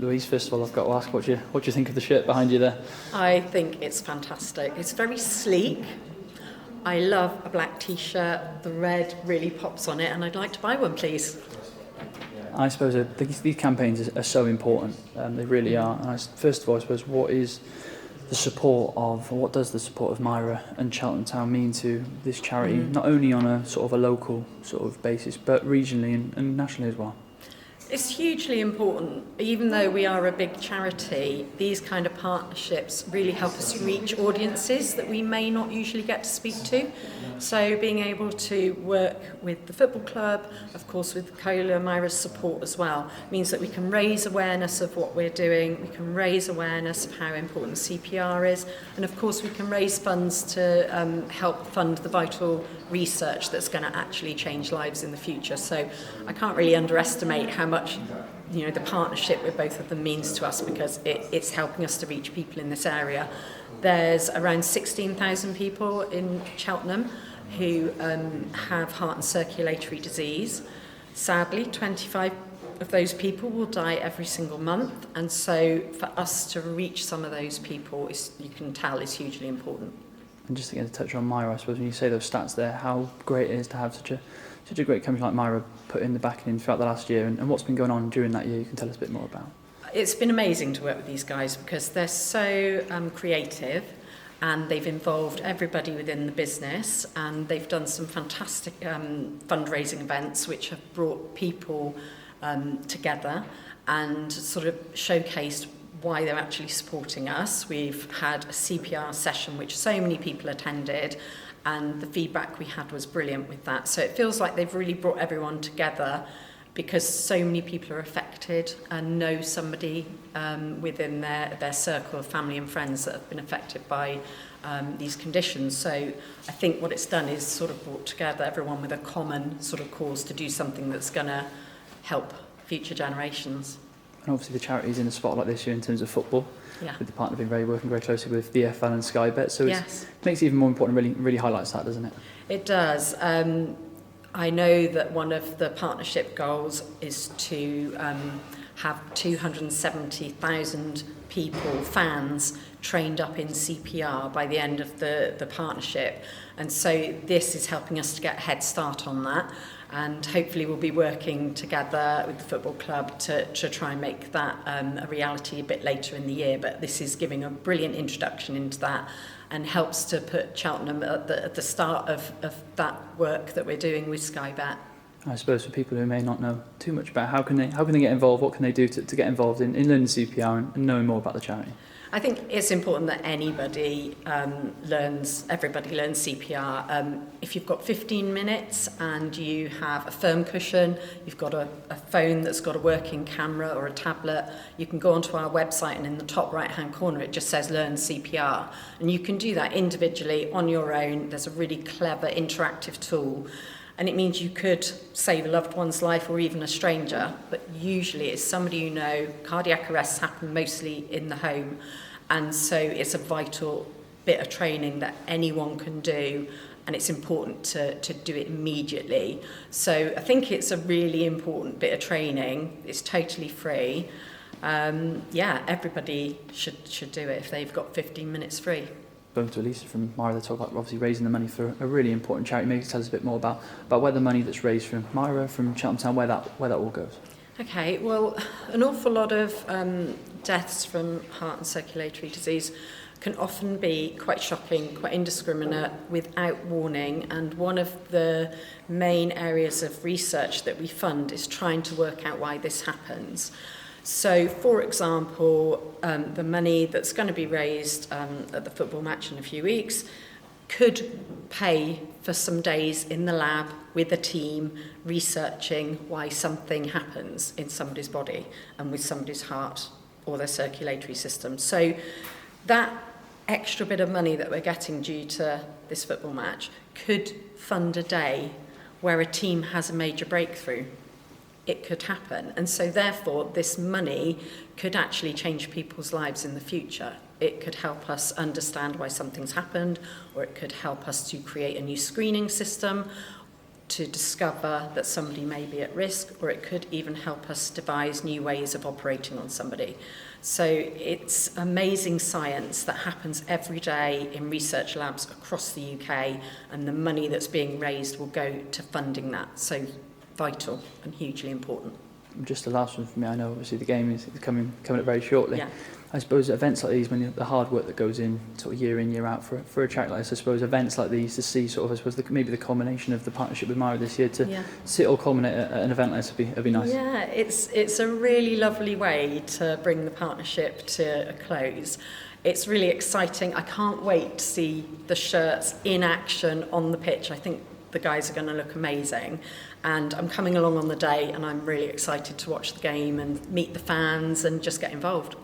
Louise, first of all, I've got to ask, what do you think of the shirt behind you there? I think it's fantastic. It's very sleek. I love a black t-shirt. The red really pops on it, and I'd like to buy one, please. I suppose these campaigns are so important. They really are. And first of all, I suppose, what does the support of Myra and Cheltenham Town mean to this charity, not only on a sort of a local sort of basis, but regionally and nationally as well? It's hugely important. Even though we are a big charity, these kind of partnerships really help us reach audiences that we may not usually get to speak to. So being able to work with the football club, of course with Cola, Myra's support as well, means that we can raise awareness of what we're doing, we can raise awareness of how important CPR is, and of course we can raise funds to help fund the vital research that's going to actually change lives in the future. So I can't really underestimate how much the partnership with both of them means to us, because it's helping us to reach people in this area. There's around 16,000 people in Cheltenham who have heart and circulatory disease. Sadly, 25 of those people will die every single month, and so for us to reach some of those people, you can tell, is hugely important. And just again to touch on Myra, I suppose, when you say those stats there, how great it is to have such a great company like Myra put in the backing in throughout the last year, and what's been going on during that year, you can tell us a bit more about. It's been amazing to work with these guys because they're so creative, and they've involved everybody within the business, and they've done some fantastic fundraising events which have brought people together and sort of showcased why they're actually supporting us. We've had a CPR session which so many people attended, and the feedback we had was brilliant with that. So it feels like they've really brought everyone together, because so many people are affected and know somebody within their circle of family and friends that have been affected by these conditions. So I think what it's done is sort of brought together everyone with a common sort of cause to do something that's going to help future generations. And obviously the charity's in a spot like this year in terms of football, with the partner working very closely with BHF and Sky Bet, so it makes it even more important, really highlights that, doesn't it? It does. I know that one of the partnership goals is to have 270,000 people, fans, trained up in CPR by the end of the partnership. And so this is helping us to get a head start on that. And hopefully we'll be working together with the football club to try and make that a reality a bit later in the year. But this is giving a brilliant introduction into that, and helps to put Cheltenham at the start of that work that we're doing with Sky Bet. I suppose for people who may not know too much about how can they get involved, what can they do to get involved in learning CPR and knowing more about the charity? I think it's important that everybody learns CPR. If you've got 15 minutes and you have a firm cushion, you've got a phone that's got a working camera or a tablet, you can go onto our website, and in the top right-hand corner it just says Learn CPR. And you can do that individually on your own. There's a really clever interactive tool. And it means you could save a loved one's life or even a stranger, but usually it's somebody you know. Cardiac arrests happen mostly in the home, and so it's a vital bit of training that anyone can do, and it's important to do it immediately. So I think it's a really important bit of training. It's totally free. Everybody should do it if they've got 15 minutes free. Going to Elisa from Myra, they talk about obviously raising the money for a really important charity. Maybe tell us a bit more about where the money that's raised from Myra, from Cheltenham Town, where that all goes. Okay, well, an awful lot of deaths from heart and circulatory disease can often be quite shocking, quite indiscriminate, without warning. And one of the main areas of research that we fund is trying to work out why this happens. So, for example, the money that's going to be raised at the football match in a few weeks could pay for some days in the lab with a team researching why something happens in somebody's body and with somebody's heart or their circulatory system. So that extra bit of money that we're getting due to this football match could fund a day where a team has a major breakthrough. It could happen. And so therefore this money could actually change people's lives in the future. It could help us understand why something's happened, or it could help us to create a new screening system, to discover that somebody may be at risk, or it could even help us devise new ways of operating on somebody. So it's amazing science that happens every day in research labs across the UK, and the money that's being raised will go to funding that. So vital and hugely important. Just the last one for me, I know obviously the game is coming up very shortly. Yeah. I suppose events like these, when the hard work that goes in sort of year in, year out for a track like this, I suppose events like these to see sort of, I suppose, maybe the culmination of the partnership with Myra this year to see it all culminate at an event like this would be nice. Yeah, it's a really lovely way to bring the partnership to a close. It's really exciting. I can't wait to see the shirts in action on the pitch. I think the guys are going to look amazing, and I'm coming along on the day, and I'm really excited to watch the game and meet the fans and just get involved.